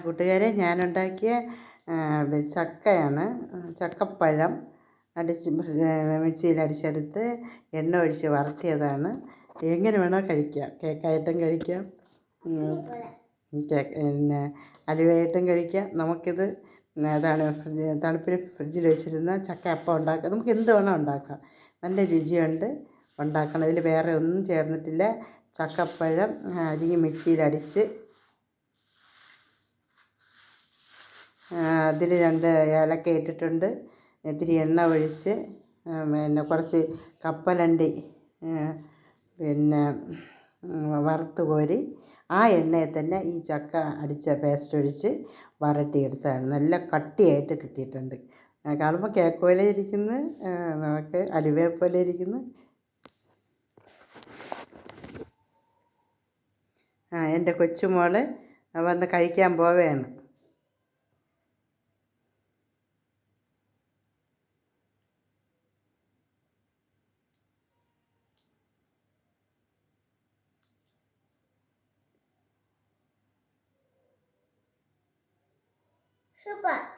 കൂട്ടുകാരെ, ഞാനുണ്ടാക്കിയ ചക്കയാണ്. ചക്കപ്പഴം മിക്സിയിൽ അടിച്ചെടുത്ത് എണ്ണ ഒഴിച്ച് വറുത്തിയതാണ്. എങ്ങനെ വേണോ കഴിക്കാം. കേക്കായിട്ടും കഴിക്കാം, പിന്നെ അലുവയായിട്ടും കഴിക്കാം. നമുക്കിത് തണുപ്പിൽ ഫ്രിഡ്ജിൽ വെച്ചിരുന്ന ചക്ക അപ്പം ഉണ്ടാക്കാം. നമുക്ക് എന്ത് വേണോ ഉണ്ടാക്കാം. നല്ല രുചിയുണ്ട്. ഉണ്ടാക്കണം. ഇതിൽ വേറെ ഒന്നും ചേർന്നിട്ടില്ല. ചക്കപ്പഴം അരിഞ്ഞ് മിക്സിയിലടിച്ച് അതിൽ 2 ഏലക്ക ഇട്ടിട്ടുണ്ട്. ഇത്തിരി എണ്ണ ഒഴിച്ച് പിന്നെ കുറച്ച് കപ്പലണ്ടി പിന്നെ വറുത്ത് കോരി ആ എണ്ണയിൽ തന്നെ ഈ ചക്ക അടിച്ച പേസ്റ്റ് ഒഴിച്ച് വരട്ടിയെടുത്തതാണ്. നല്ല കട്ടിയായിട്ട് കിട്ടിയിട്ടുണ്ട്. കാണുമ്പോൾ കേക്ക് പോലെ ഇരിക്കുന്നു, നമുക്ക് അലുവയെ പോലെ ഇരിക്കുന്നു. എൻ്റെ കൊച്ചുമോൾ വന്ന് കഴിക്കാൻ പോവുകയാണ്. Super.